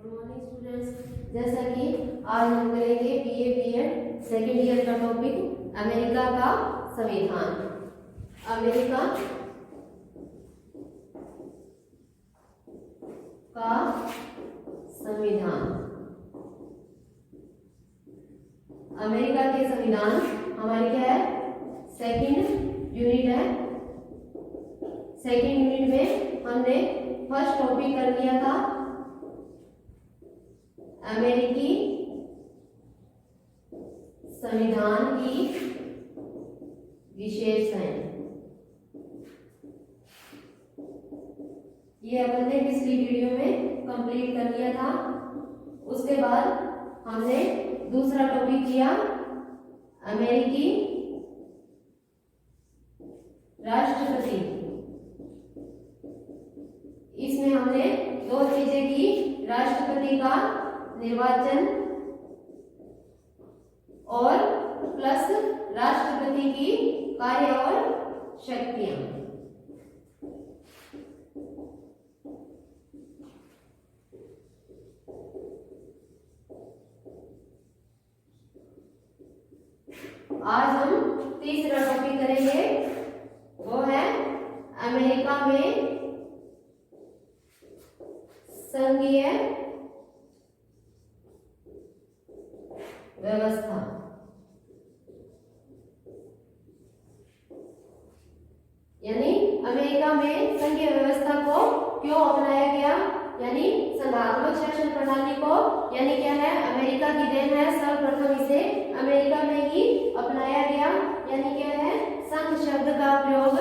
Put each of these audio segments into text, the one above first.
Good morning students. जैसा कि आज हम करेंगे बीए बीएड सेकेंड ईयर का टॉपिक अमेरिका का संविधान। अमेरिका का संविधान। अमेरिका के संविधान हमारी क्या है, सेकंड यूनिट है। सेकंड यूनिट में हमने फर्स्ट टॉपिक कर लिया था अमेरिकी संविधान की विशेषताएं। ये अपन ने पिछली वीडियो में कंप्लीट कर लिया था। उसके बाद हमने दूसरा टॉपिक किया अमेरिकी राष्ट्रपति। इसमें हमने दो चीजें की, राष्ट्रपति का निर्वाचन और प्लस राष्ट्रपति की कार्य और शक्तियां। आज हम तीसरा टॉपिक करेंगे, वो है अमेरिका में संघीय व्यवस्था। यानी अमेरिका में संघीय व्यवस्था को क्यों अपनाया गया, यानी संघात्मक शासन प्रणाली को, यानी क्या है, अमेरिका की देन है। सर्वप्रथम इसे अमेरिका में ही अपनाया गया। यानी क्या है, संघ शब्द का प्रयोग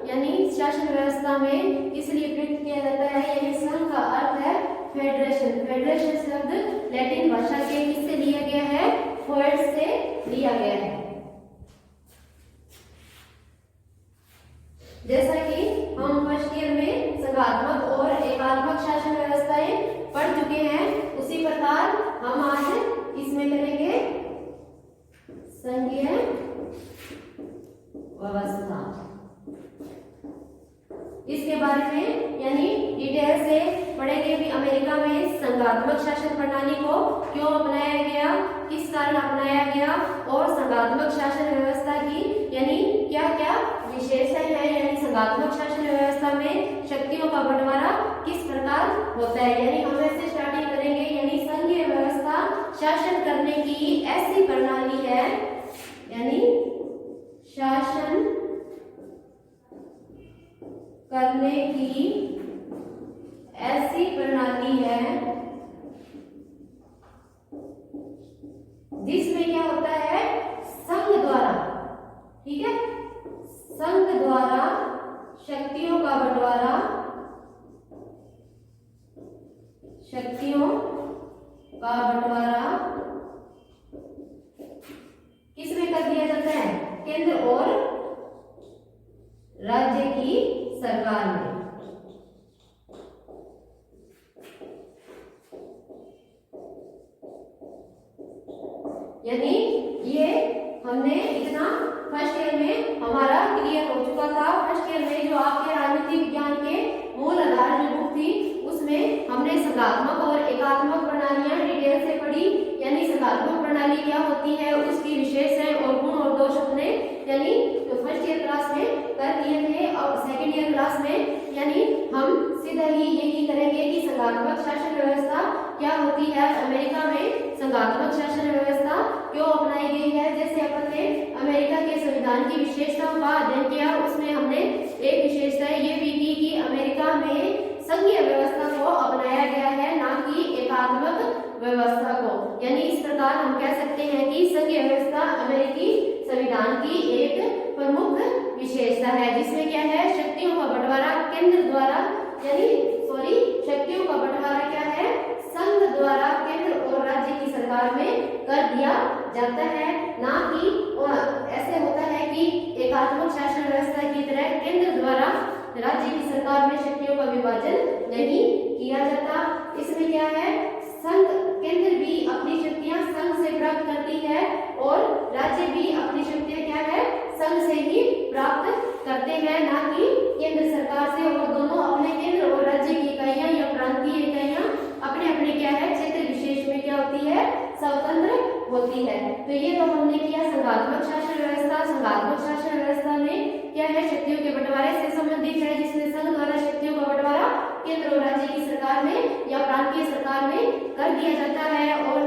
यानी शासन व्यवस्था में इसलिए प्रयुक्त किया जाता है। यानी संघ का अर्थ है फेडरेशन। फेडरेशन शब्द लैटिन भाषा के किससे लिया गया है, फोएट से लिया गया है। जैसा कि हम फर्स्ट ईयर में संघात्मक और एकात्मक शासन व्यवस्थाएं पढ़ चुके हैं, उसी प्रकार हम आज इसमें करेंगे संघीय व्यवस्था। इसके बारे में यानी डिटेल से पढ़ेंगे कि अमेरिका में संघात्मक शासन प्रणाली को क्यों अपनाया गया, किस कारण अपनाया गया, और संघात्मक शासन व्यवस्था की यानी क्या क्या विशेषताएं हैं। यानी संघात्मक शासन व्यवस्था में शक्तियों का बंटवारा किस प्रकार होता है। यानी हम ऐसे स्टार्टिंग करेंगे। यानी संघीय व्यवस्था शासन करने की ऐसी प्रणाली है, यानी शासन करने की ऐसी प्रणाली है जिसमें क्या होता है, संघ द्वारा, ठीक है, संघ द्वारा शक्तियों का बंटवारा, शक्तियों का बंटवारा किसमें कर दिया जाता है, केंद्र और राज्य की सरकार में। यानी ये हमने इतना फर्स्ट ईयर में हमारा क्लियर हो चुका था। फर्स्ट ईयर में जो आपके राजनीतिक विज्ञान के मूल आधार जो बुक थी, उसमें हमने संघात्मक और एकात्मक प्रणालियां डिटेल से पढ़ी। यानी संघात्मक प्रणाली क्या होती है, उसकी विशेषताएं और गुण और दोष अपने यानी तो फर्स्ट ईयर क्लास में कर दिए थे। और सेकेंड ईयर क्लास में यानी हम सीधा ही यही करेंगे कि संघात्मक शासन व्यवस्था क्या होती है, अमेरिका में संघात्मक शासन व्यवस्था क्यों अपनाई गई है। जैसे अपन ने अमेरिका के संविधान की विशेषताओं का अध्ययन किया, उसमें हमने एक विशेषता ये भी की कि अमेरिका में संघीय व्यवस्था को अपनाया गया है, ना कि एकात्मक व्यवस्था को। यानी इस प्रकार हम कह सकते हैं कि संघीय व्यवस्था अमेरिकी संविधान की एक प्रमुख विशेषता है, जिसमें क्या है, शक्तियों का बंटवारा केंद्र द्वारा, यानी शक्तियों का बंटवारा क्या है, संघ द्वारा केंद्र और राज्य की सरकार में कर दिया जाता है। ना कि ऐसे होता है कि एकात्मक शासन व्यवस्था की तरह केंद्र द्वारा राज्य की सरकार में शक्तियों का विभाजन नहीं किया जाता। इसमें क्या है, संघ केंद्र भी अपनी शक्तियां संघ से प्राप्त करती है और राज्य भी अपनी शक्तियां क्या है, संघ से ही प्राप्त करते हैं, ना कि केंद्र सरकार से। और दोनों अपने केंद्र और राज्य की इकाइयां या प्रांतीय इकाइयां अपने अपने क्या है स्वतंत्र होती है। तो ये तो हमने किया संघात्मक शासन व्यवस्था। संघात्मक शासन व्यवस्था में क्या है, शक्तियों के बंटवारे से संबंधित है, जिसमें संघ द्वारा शक्तियों का बंटवारा केंद्र और राज्य की सरकार में या प्रांतीय सरकार में कर दिया जाता है, और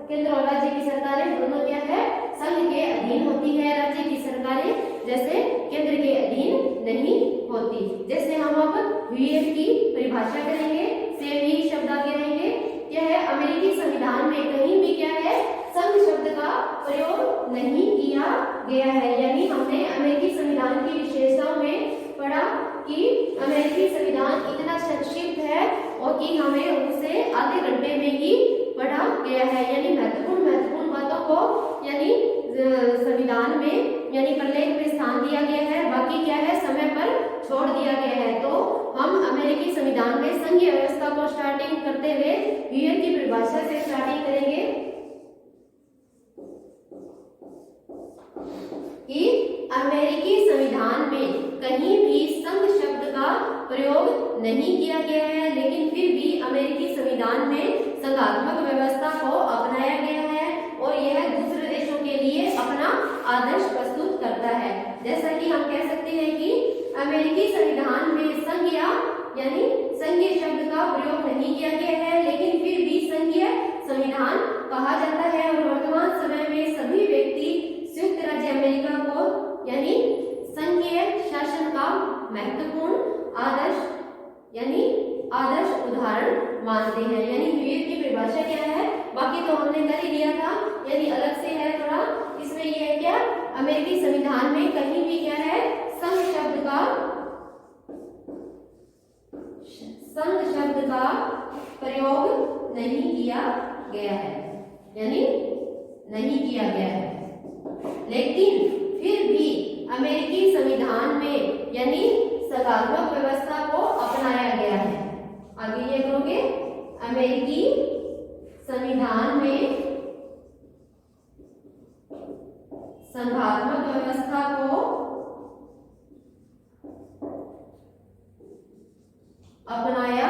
केंद्र और राज्य की सरकारें दोनों क्या है, संघ के अधीन होती है। राज्य की सरकारें जैसे केंद्र के अधीन नहीं होती। जैसे हम अब ह्यूएट की परिभाषा करेंगे, सेम ही शब्द आगे रहेंगे। क्या है, अमेरिकी संविधान में कहीं भी क्या है, संघ शब्द का प्रयोग नहीं किया गया है। यानी हमने अमेरिकी संविधान की विशेषताओं में पढ़ा कि अमेरिकी संविधान इतना संक्षिप्त है और कि हमें उसे आधे घंटे में ही पढ़ा गया है। यानी महत्वपूर्ण बातों को यानी संविधान में यानी प्रलेख में स्थान दिया गया है, बाकी क्या है, समय पर छोड़ दिया गया है। तो हम अमेरिकी संविधान में संघीय व्यवस्था को स्टार्टिंग करते हुए ह्यूएट की परिभाषा से स्टार्टिंग करेंगे कि अमेरिकी संविधान में कहीं भी संघ शब्द का प्रयोग नहीं किया गया है, लेकिन फिर भी अमेरिकी संविधान में संघात्मक व्यवस्था को अपनाया गया है और यह दूसरे देशों के लिए अपना आदर्श प्रस्तुत करता है। जैसा कि हम कह सकते हैं कि अमेरिकी संविधान में संघ यानी संघीय शब्द का प्रयोग नहीं किया गया है, लेकिन फिर भी संघीय संविधान कहा जाता है। और वर्तमान समय में सभी व्यक्ति संयुक्त राज्य अमेरिका को यानी संघीय शासन का महत्वपूर्ण आदर्श उदाहरण मानते हैं। यानी ह्यूएट की परिभाषा क्या है, बाकी तो हमने कर ही दिया था, यानी अलग से है थोड़ा। इसमें ये है क्या, अमेरिकी संविधान में कहीं भी क्या है, संघ शब्द का प्रयोग नहीं किया गया है, यानी नहीं किया गया है। लेकिन फिर भी अमेरिकी संविधान में यानी संघात्मक व्यवस्था को अपनाया गया है। आगे ये करोगे, अमेरिकी संविधान में संघात्मक व्यवस्था को अपनाया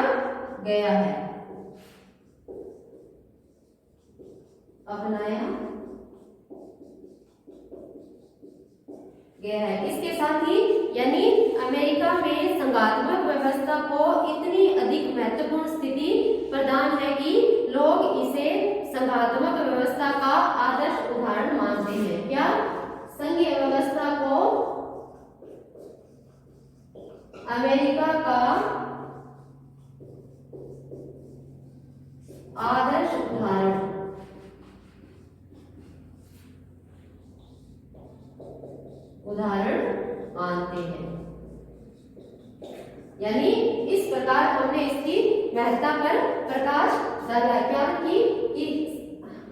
गया है। इसके साथ ही यानी अमेरिका में संघात्मक व्यवस्था को इतनी अधिक महत्वपूर्ण स्थिति प्रदान है कि लोग इसे संघात्मक व्यवस्था का आदर्श उदाहरण मानते हैं। क्या, संघीय व्यवस्था को अमेरिका का आदर्श उदाहरण मानते हैं। यानी इस प्रकार हमने इसकी महत्ता पर प्रकाश डाला। क्या कि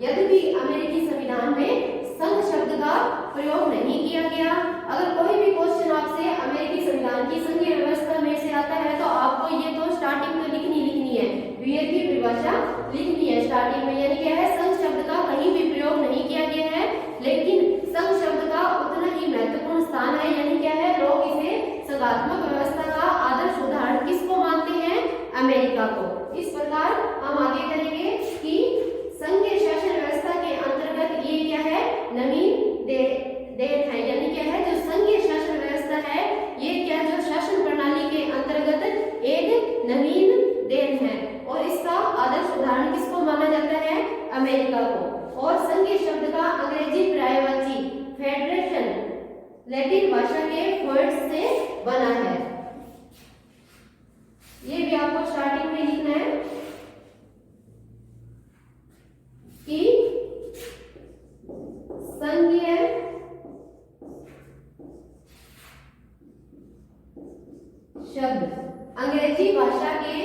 यद्यपि अमेरिकी संविधान में संघ शब्द का प्रयोग नहीं किया गया, अगर कोई भी क्वेश्चन आपसे अमेरिकी संविधान की संघीय व्यवस्था में से आता है तो आपको ये तो स्टार्टिंग में लिखनी है, ह्यूएट की परिभाषा लिखनी है स्टार्टिंग में। यानी क्या है, संघ शब्द का कहीं भी प्रयोग नहीं किया गया है, लेकिन संघ शब्द का उतना ही महत्वपूर्ण स्थान है। यानी क्या है, लोग इसे संघात्मक व्यवस्था का आदर्श उदाहरण किसको मानते हैं, अमेरिका को। इस प्रकार हम आगे करेंगे कि संघीय शासन व्यवस्था के अंतर्गत ये क्या है, नवीन देन है। यानी क्या है, जो संघीय शासन व्यवस्था है ये क्या, जो शासन प्रणाली के अंतर्गत एक नवीन देन है और इसका आदर्श उदाहरण किसको माना जाता है, अमेरिका को। और संघीय शब्द का अंग्रेजी पर्यायवाची फेडरेशन लैटिन भाषा के वर्ड से बना है। ये भी आपको स्टार्टिंग में लिखना है कि संघीय शब्द अंग्रेजी भाषा के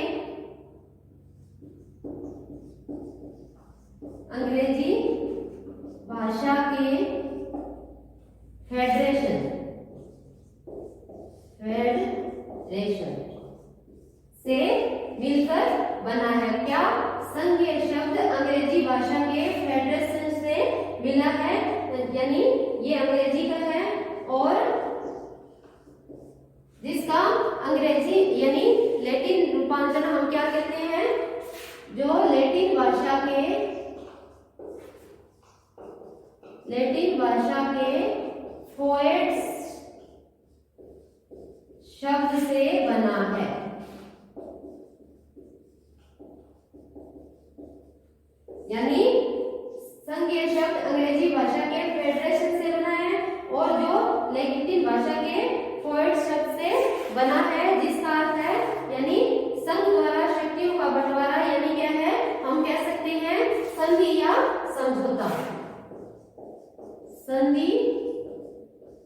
फेडरेशन से मिलकर बना है। क्या, संघीय शब्द अंग्रेजी भाषा के फेडरेशन से मिला है, यानी ये अंग्रेजी का है और जिसका अंग्रेजी यानी लैटिन रूपांतरण हम क्या कहते हैं, जो लैटिन भाषा के लैटिन भाषा के फोएट्स शब्द से बना है। यानी संघ ये शब्द अंग्रेजी भाषा के फेडरेशन से बना है और जो लैटिन भाषा के फोएट्स शब्द से बना है, जिसका अर्थ है यानी संघ द्वारा शक्तियों का बंटवारा, यानी क्या है, हम कह सकते हैं संधि या समझौता। संधि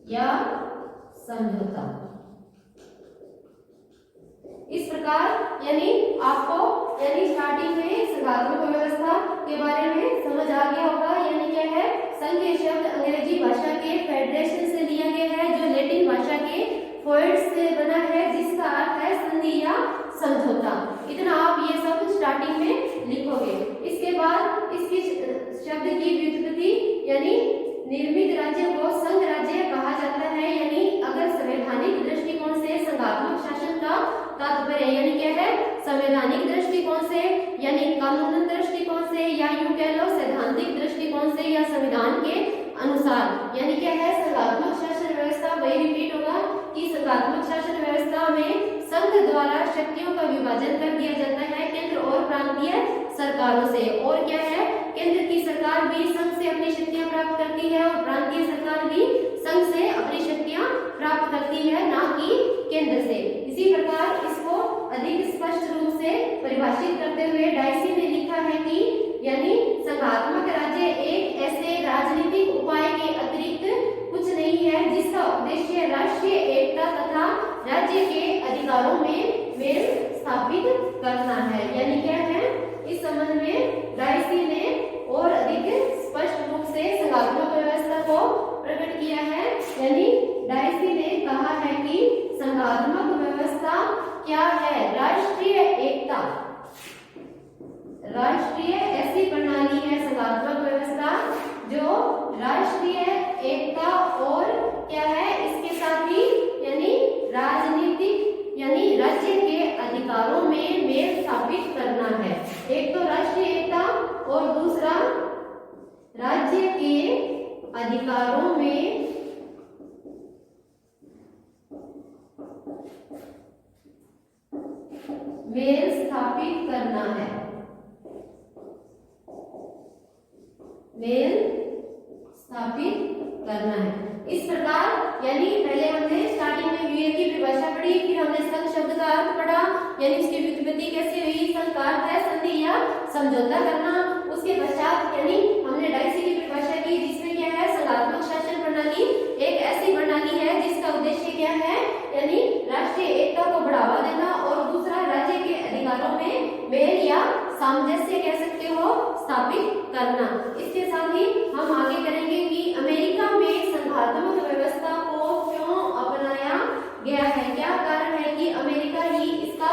या समझौता। इस प्रकार यानी आपको यानी स्टार्टिंग में संघात्मक व्यवस्था के बारे में समझ आ गया होगा। यानी क्या है, संघ ये शब्द अंग्रेजी भाषा के फेडरेशन से लिया गया है, जो लैटिन भाषा के फोएट्स से बना है, जिसका अर्थ है संधि या समझौता। इतना आप ये सब स्टार्टिंग में लिखोगे। इसके बाद इसकी शब्द की व्युत्पत्ति यानी निर्मित राज्य को संघ राज्य कहा जाता है। यानी अगर संवैधानिक दृष्टिकोण से संघात्मक शासन का तात्पर्य यानी क्या है, संवैधानिक दृष्टिकोण से यानी कानूनन दृष्टिकोण से या यूं कह लो सैद्धांतिक दृष्टिकोण से या संविधान के अनुसार, यानी क्या है संघात्मक शासन व्यवस्था। वही रिपीट होगा कि संघात्मक शासन व्यवस्था में संघ द्वारा शक्तियों का विभाजन कर दिया जाता है केंद्र और प्रांतीय सरकारों से। और क्या है, केंद्र की सरकार भी संघ से अपनी शक्तियां प्राप्त करती है और प्रांतीय सरकार भी संघ से अपनी शक्तियां प्राप्त करती है, ना कि केंद्र से। इसी प्रकार इसको अधिक स्पष्ट रूप से परिभाषित करते हुए डाइसी ने लिखा है कि यानी संघात्मक राज्य एक ऐसे राजनीतिक उपाय के अतिरिक्त कुछ नहीं है जिसका उद्देश्य राष्ट्रीय एकता तथा राज्य के अधिकारों में मेल स्थापित करना है। यानी क्या है, इस संबंध में डाइसी ने और अधिक स्पष्ट रूप से संघात्मक व्यवस्था को प्रकट किया है। यानी डाइसी ने कहा है कि संघात्मक व्यवस्था क्या है, राष्ट्रीय एकता। राष्ट्रीय ऐसी प्रणाली है संघात्मक व्यवस्था जो राष्ट्रीय एकता और क्या है, इसके साथ ही यानी राजनीतिक यानी राज्य के अधिकारों में मेल स्थापित करना है। एक तो राष्ट्रीय एकता और दूसरा राज्य के अधिकारों में मेल स्थापित करना है। मेल स्थापित करना है। इस प्रकार यानी पहले हमने स्टार्टिंग में वीर की परिभाषा पढ़ी, फिर हमने संघ शब्द का अर्थ पढ़ा, यानी इसकी व्युत्पत्ति कैसे हुई, संघ का अर्थ है संधि या समझौता करना। उसके पश्चात यानी हमने डाइसी की परिभाषा की, जिसमें क्या है, संघात्मक शासन प्रणाली एक ऐसी प्रणाली है जिसका उद्देश्य क्या है, यानी राष्ट्रीय एकता को बढ़ावा देना और दूसरा राज्य के अधिकारों में मेल या सामंजस्य कह सकते हो स्थापित करना। इसके साथ ही हम आगे करेंगे कि अमेरिका में संघात्मक व्यवस्था को क्यों अपनाया गया है, क्या कारण है कि अमेरिका ही इसका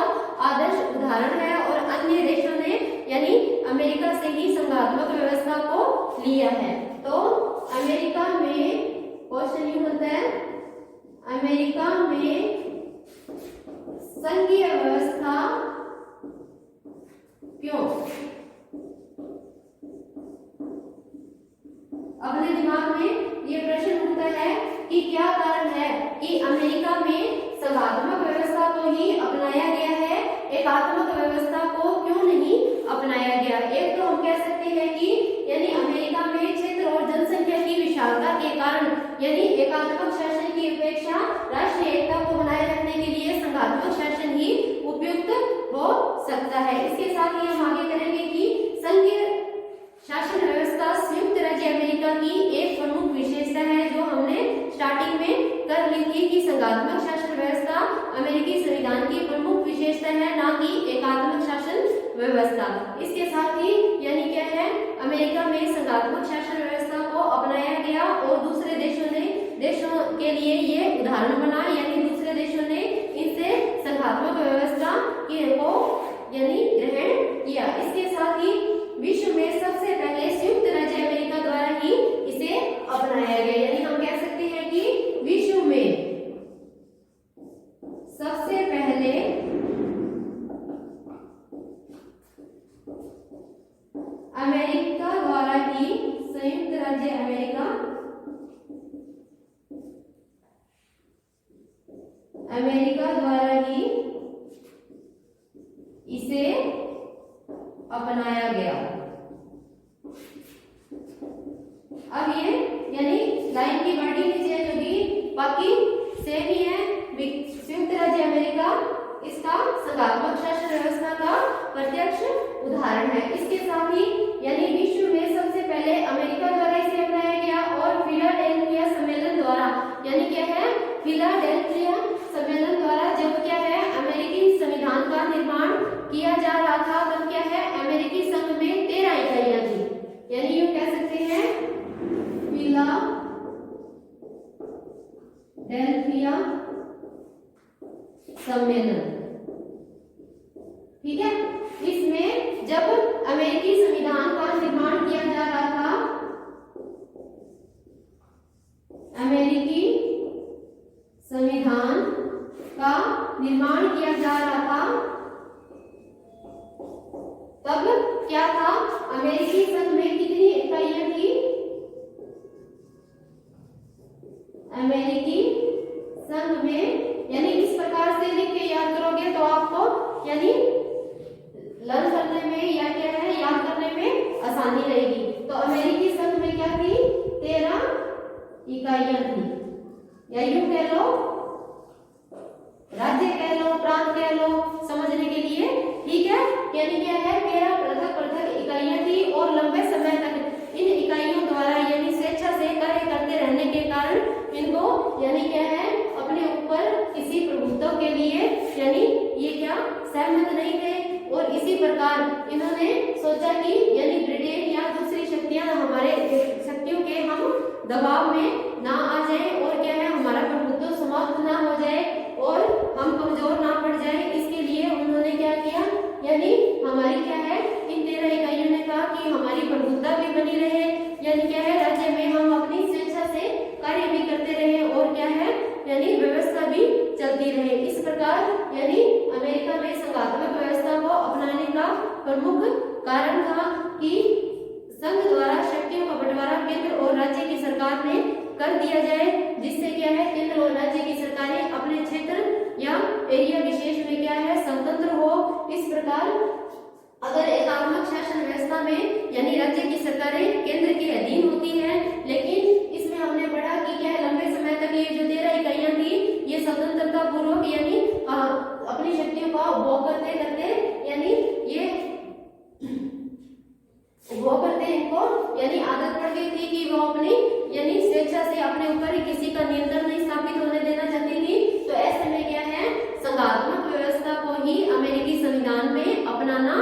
आदर्श उदाहरण है और अन्य देशों ने यानी अमेरिका से ही संघात्मक व्यवस्था को लिया है। तो अमेरिका में क्वेश्चन यूं होता है, अमेरिका में संघीय व्यवस्था क्यों? अपने दिमाग में ये प्रश्न उठता है कि क्या कारण है कि अमेरिका में संघात्मक व्यवस्था को ही अपनाया गया है, एकात्मक व्यवस्था को क्यों नहीं अपनाया गया। एक तो हम कह सकते हैं कि यानी अमेरिका में क्षेत्र और जनसंख्या की विशालता के कारण यानी एकात्मक शासन की अपेक्षा राष्ट्रीय एकता को बनाए रखने के लिए संघात्मक शासन ही उपयुक्त हो सकता है। इसके साथ ही हम आगे करेंगे कि संघीय शासन व्यवस्था संयुक्त राज्य अमेरिका की एक प्रमुख विशेषता है, जो हमने स्टार्टिंग में कर ली थी कि संघात्मक शासन व्यवस्था अमेरिकी संविधान की प्रमुख विशेषता है, ना कि एकात्मक शासन व्यवस्था। इसके साथ ही यानी क्या है, अमेरिका में संघात्मक शासन व्यवस्था को अपनाया गया और दूसरे देशों के लिए ये उदाहरण बना, यानी दूसरे देशों ने इनसे संघात्मक व्यवस्था को यानी ग्रहण किया। इसके साथ ही विश्व में सबसे पहले संयुक्त राज्य अमेरिका द्वारा ही इसे अपनाया गया, यानी हम कह सकते हैं कि विश्व में सबसे पहले अमेरिका द्वारा ही संयुक्त राज्य अमेरिका द्वारा ही इसे अपनाया गया। अब ये यानी लाइन की वर्डिंग चेंज होगी, बाकी सेम ही है। संयुक्त राज्य अमेरिका इसका संघात्मक शासन व्यवस्था का प्रत्यक्ष उदाहरण है। इसके साथ ही यानी विश्व में सबसे पहले अमेरिका द्वारा इसे अपनाया गया और फिलाडेल्फिया सम्मेलन द्वारा, यानी क्या है, फिलाडेल्फिया सम्मेलन द्वारा जब क्या है अमेरिकी संविधान का निर्माण किया जा रहा था, तब क्या है अमेरिकी संघ में 13 इकाइयां थी। यानी यूं कह सकते हैं फिलाडेल्फिया सम्मेलन, ठीक है। इसमें जब अमेरिकी संविधान का निर्माण किया जा रहा था, अमेरिकी संविधान का निर्माण किया जा रहा था, तब क्या था, अमेरिकी संघ में कितनी इकाइयां थी, अमेरिकी संघ में, यानी इस प्रकार से लिख के याद करोगे तो आपको यानी लर्न करने में या क्या है याद करने में आसानी रहेगी। तो अमेरिकी संघ में क्या थी, 13 इकाइयां थी, या यूं कह लो राज्य कह लो, प्रांत कह लो समझने के लिए, ठीक है। यानी क्या है 13 पृथक पृथक इकाइयां थी और लंबे समय तक इन इकाइयों द्वारा यानी स्वेच्छा से कार्य करते रहने के कारण इनको यानी क्या है अपने ऊपर किसी प्रभुत्व के लिए यानी ये क्या सहमत नहीं थे, और इसी प्रकार इन्होंने सोचा कि यानी ब्रिटेन या दूसरी शक्तियां हमारे शक्तियों के हम दबाव में ना आ जाए और क्या है हमारा प्रभुत्व समाप्त ना हो जाए और हम कमजोर ना पड़ जाए। इसके लिए उन्होंने क्या किया, यानी हमारी क्या है इन 13 इकाइयों ने कहा कि हमारी प्रभुत्ता भी बनी रहे, यानी क्या है राज्य में हम अपनी स्वेच्छा से कार्य भी करते रहे और क्या है यानी व्यवस्था भी चलती रहे। इस प्रकार यानी अमेरिका में संघात्मक व्यवस्था को अपनाने का प्रमुख कारण था कि संघ द्वारा शक्तियों का बंटवारा केंद्र और राज्य की सरकार में कर दिया जाए, जिससे क्या है केंद्र और राज्य की सरकारें अपने क्षेत्र या एरिया विशेष में क्या है स्वतंत्र हो। इस प्रकार अगर एकात्मक शासन व्यवस्था में यानी राज्य की सरकारें केंद्र के अधीन होती हैं, लेकिन इसमें हमने पढ़ा कि क्या है लंबे समय तक ये जो 13 इकाइयां थी ये स्वतंत्रता पूर्वक यानी अपनी शक्तियों का उपभोग करते करते यानी ये उपभोग करते इनको यानी आदत पड़ गई थी कि वो अपनी यानी स्वेच्छा से अपने ऊपर किसी का नियंत्रण नहीं स्थापित होने देना चाहती थी। तो ऐसे में क्या है संघात्मक व्यवस्था को ही अमेरिकी संविधान में अपनाना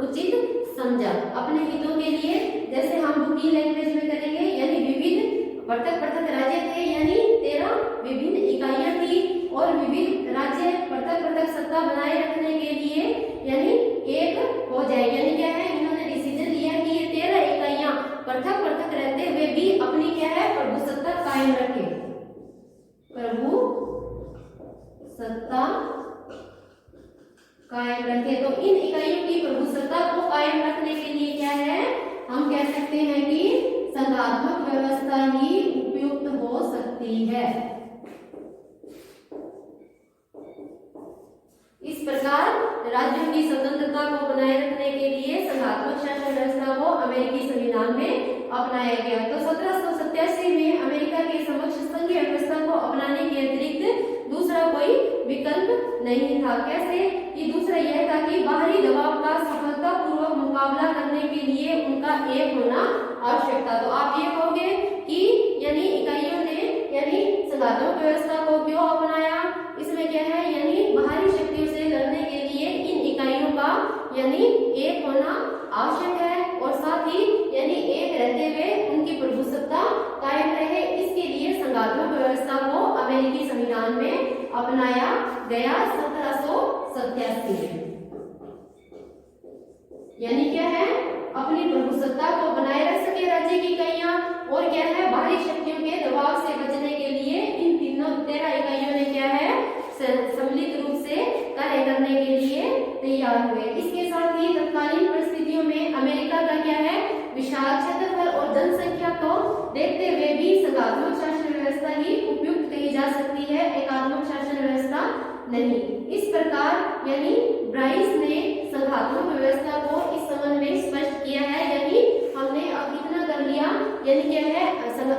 उचित समझा अपने हितों के लिए। जैसे हम बुकी लैंग्वेज में करेंगे यानी विविध पृथक पृथक राज्य थे, यानी 13 विभिन्न इकाइयां थी और विविध राज्य पृथक पृथक सत्ता बनाए रखने के लिए यानी एक हो जाए। यानी क्या है इन्होंने डिसीजन लिया कि ये 13 इकाइयां पृथक पृथक रहते हुए भी अपनी क्या है प्रभु सत्ता कायम रखे, प्रभु सत्ता कायम रखे। तो इन इकाइयों की प्रभु सत्ता को कायम रखने के लिए क्या है हम कह सकते हैं कि संघात्मक व्यवस्था ही उपयुक्त हो सकती है। इस प्रकार राज्यों की स्वतंत्रता को बनाए रखने के लिए संघात्मक शासन व्यवस्था को अमेरिकी संविधान में अपनाया गया। तो 1787 में अमेरिका के समक्ष संघीय व्यवस्था को अपनाने के अतिरिक्त दूसरा कोई विकल्प नहीं था। कैसे? ये दूसरा यह था कि बाहरी दबाव का सफलतापूर्वक मुकाबला करने के लिए उनका एक होना आवश्यक था। तो आप ये कहोगे कि यानी इकाइयों ने यानी संघात्मक व्यवस्था को क्यों अपनाया? इसमें क्या है यानी बाहरी शक्तियों से लड़ने के लिए इन इकाइयों का यानी एक होना आवश्यक है और साथ ही यानी एक रहते हुए उनकी प्रभुसत्ता कायम रहे। इसके लिए संघात्मक व्यवस्था को अमेरिकी संविधान में अपनाया गया 1787 में। यानी क्या है अपनी प्रभुसत्ता को बनाए रख सके राज्य की इकाइयां और क्या है बाहरी शक्तियों के दबाव से बचने के लिए इन 13 इकाइयों ने क्या है सम्मिलित रूप से कार्य करने के लिए तैयार हुए। इसके साथ ही तत्कालीन परिस्थितियों में अमेरिका का क्या है विशाल क्षेत्रफल और जनसंख्या देखते हुए भी संघात्मक शासन व्यवस्था ही उपयुक्त कही जा सकती है, एकात्मक शासन व्यवस्था नहीं। इस प्रकार यानी ब्राइस ने संघात्मक व्यवस्था को इस संबंध में स्पष्ट किया है। यानी हमने अब इतना कर लिया, यानी क्या है,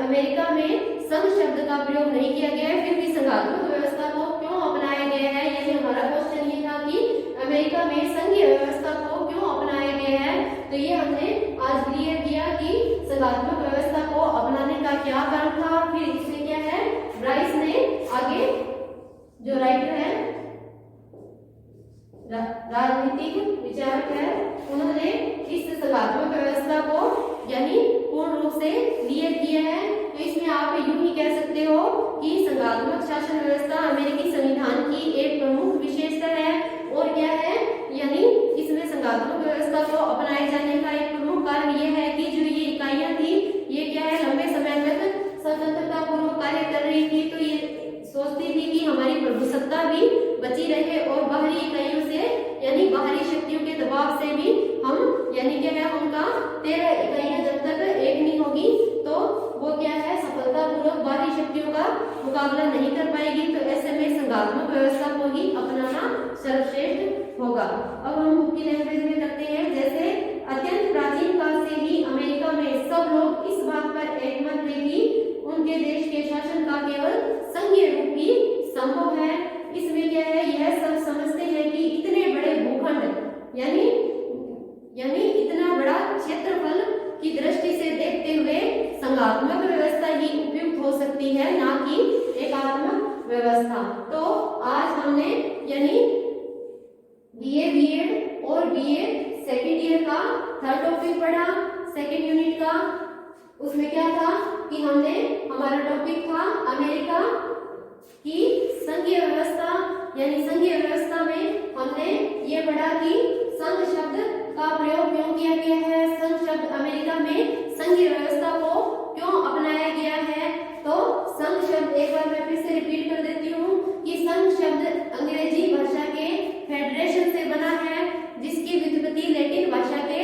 अमेरिका में संघ शब्द का प्रयोग नहीं किया गया है, फिर भी संघात्मक व्यवस्था को क्यों अपनाया गया है, यानी हमारा क्वेश्चन ये था कि अमेरिका में संघीय व्यवस्था को क्यों अपनाया गया है। तो ये हमने आज क्लियर किया कि संघात्मक व्यवस्था को अपनाने का क्या कारण था। फिर इसमें क्या है, ब्राइस ने आगे जो राइटर है, राजनीतिक विचारक है, उन्होंने इस संघात्मक व्यवस्था को यानी पूर्ण रूप से क्लियर किया है। तो इसमें आप यूं ही कह सकते हो कि संघात्मक शासन व्यवस्था अमेरिकी संविधान की एक प्रमुख विशेषता है। और क्या है, यानी इसमें संघात्मक व्यवस्था को अपनाए जाने का एक प्रमुख कारण यह है कि जो ये इकाइयां थी, ये क्या है, लंबे समय तक स्वतंत्रता पूर्वक कार्य कर रही थी। तो ये सोचती थी कि हमारी प्रभुसत्ता भी बची रहे और बाहरी इकाइयों से यानी बाहरी शक्तियों के दबाव से भी हम यानी क्या है, उनका 13 इकाइयां जब तक एक नहीं होगी तो वो क्या है, सफलतापूर्वक बाहरी शक्तियों का मुकाबला नहीं कर पाएगी। तो ऐसे में संघात्मक व्यवस्था को ही अपनाना सर्वश्रेष्ठ होगा। अब हम बुक की लैंग्वेज में करते हैं। जैसे अत्यंत प्राचीन काल से ही अमेरिका में सब लोग इस बात पर एकमत थे कि उनके देश के शासन का केवल संघीय रूप ही संभव है। इसमें क्या है, यह सब समझते हैं कि इतने बड़े भूखंड यानी इतना बड़ा क्षेत्रफल की दृष्टि से देखते हुए संघात्मक व्यवस्था ही उपयुक्त हो सकती है, ना कि एकात्मक व्यवस्था। तो आज हमने यानी बीए बीएड और बीए सेकेंड ईयर का थर्ड टॉपिक पढ़ा, सेकेंड यूनिट का। उसमें क्या था कि हमारा टॉपिक था अमेरिका की संघीय व्यवस्था, यानी संघीय व्यवस्था में हमने ये पढ़ा कि संघ शब्द का प्रयोग क्यों किया गया है, संघ शब्द अमेरिका में संघीय व्यवस्था को क्यों अपनाया गया है। तो संघ शब्द एक बार मैं फिर से रिपीट कर देती हूँ कि संघ शब्द अंग्रेजी भाषा के फेडरेशन से बना है, जिसकी व्युत्पत्ति लैटिन भाषा के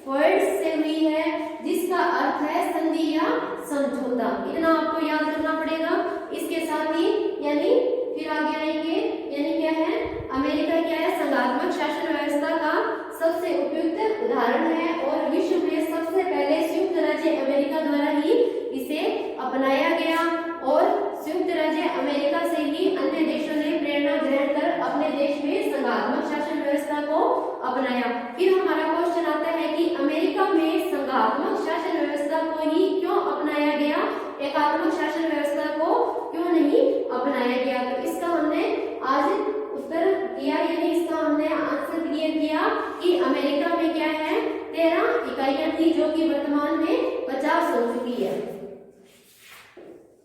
वर्ड्स से हुई है, जिसका अर्थ है संधि या समझौता। इतना आपको याद रखना पड़ेगा। इसके साथ ही यानी फिर आगे आएंगे, यानी क्या है, अमेरिका क्या है, संघात्मक शासन व्यवस्था का सबसे उपयुक्त उदाहरण है और विश्व में सबसे पहले संयुक्त राज्य अमेरिका द्वारा ही इसे अपनाया गया और संयुक्त राज्य अमेरिका से ही अन्य देशों ने प्रेरणा ग्रहण कर अपने देश में संघात्मक शासन व्यवस्था को अपनाया। फिर हमारा क्वेश्चन आता है कि अमेरिका में संघात्मक शासन व्यवस्था को ही क्यों अपनाया गया, एकात्मक शासन व्यवस्था को क्यों नहीं अपनाया गया। तो इसका हमने आज उत्तर दिया, यानी इसका हमने आंसर क्लियर किया कि अमेरिका में क्या है, 13 इकाइयां थी, जो कि वर्तमान में 50 हो चुकी है।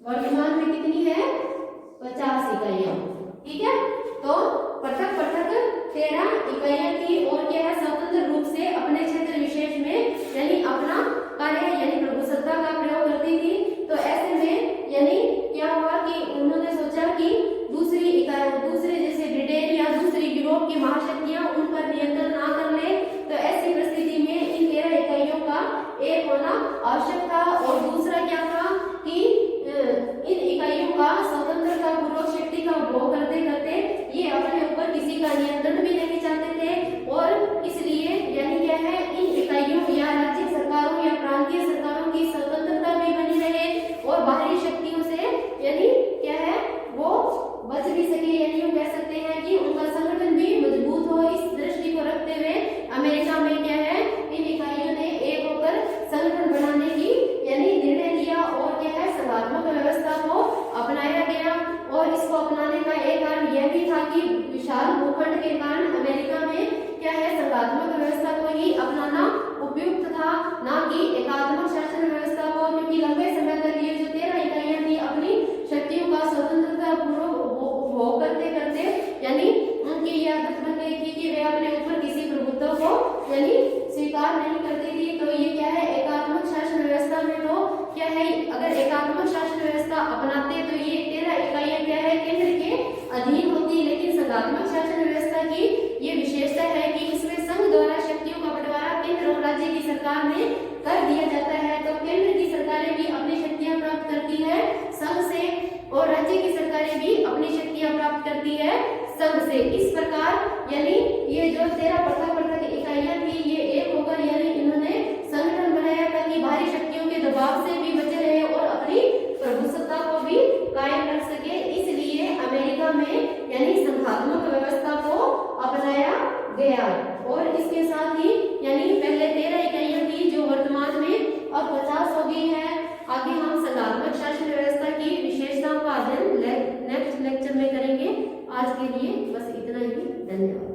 वर्तमान में कितनी है, 50 इकाइयां, ठीक है। तो पृथक पृथक 13 इकाइयां थी और क्या है, स्वतंत्र रूप से अपने क्षेत्र विशेष में यानी अपना कार्य यानी प्रभुसत्ता का प्रयोग करती थी। तो ऐसे में यानी क्या हुआ कि उन्होंने सोचा कि दूसरे जैसे ब्रिटेन या दूसरी यूरोप की महाशक्तियां उन पर नियंत्रण ना कर ले, तो ऐसी परिस्थिति में इन 13 इकाइयों का एक होना आवश्यक था। और दूसरा क्या था कि इन इकाइयों का स्वतंत्रता पूर्वक शक्ति का उपभोग करते करते ये अपने ऊपर किसी का नियंत्रण भी नहीं चाहते थे और इसलिए यानी क्या है, इन इकाइयों या राज्य सरकारों या प्रांतीय सरकारों की स्वतंत्रता भी बनी रहे और बाहरी शक्तियों से यानी क्या है, वो बच भी सके। यानी हम कह सकते हैं कि उनका संगठन भी मजबूत हो। इस दृष्टि को रखते हुए अमेरिका में क्या है, इन इकाइयों ने एक होकर संगठन बनाने की यानी निर्णय लिया और क्या है, संघात्मक व्यवस्था को अपनाया गया। और इसको अपनाने का एक कारण यह भी था कि विशाल भूखंड के कारण अमेरिका में क्या है, संघात्मक व्यवस्था को ही अपनाना उपयुक्त था, ना कि एकात्मक शासन व्यवस्था को, क्योंकि लंबे समय तक ये जो 13 इकाइयां थी अपनी शक्तियों का स्वतंत्रता पूर्वक उपभोग करते करते यानी उनकी यह आदत बन गई थी कि वे अपने ऊपर किसी प्रभुत्व को यानी स्वीकार नहीं करती थी। तो ये क्या है, एकात्मक शासन व्यवस्था में तो क्या है, अगर एकात्मक शासन व्यवस्था अपनाते तो ये 13 इकाइयां क्या है, केंद्र के अधीन होती। लेकिन संघात्मक शासन व्यवस्था की ये विशेषता है कि इसमें संघ द्वारा शक्तियों का बंटवारा केंद्र और राज्य की सरकार में कर दिया जाता है। तो केंद्र की सरकारें भी अपनी शक्ति संघ से। इस प्रकार यानी ये जो 13 पृथक इकाइयां थी ये एक होकर यानी इन्होंने संगठन बनाया ताकि बाहरी शक्तियों के दबाव से भी बचे रहे और अपनी प्रभुसत्ता को भी कायम रख सके। इसलिए अमेरिका में यानी संघात्मक व्यवस्था को अपनाया गया। और इसके साथ ही यानी पहले 13 इकाइयां थी जो वर्तमान में अब 50 हो गई है। आगे हम संघात्मक शासन व्यवस्था की विशेषताओं का अध्ययन नेक्स्ट लेक्चर में करेंगे। आज के लिए बस इतना ही। धन्यवाद।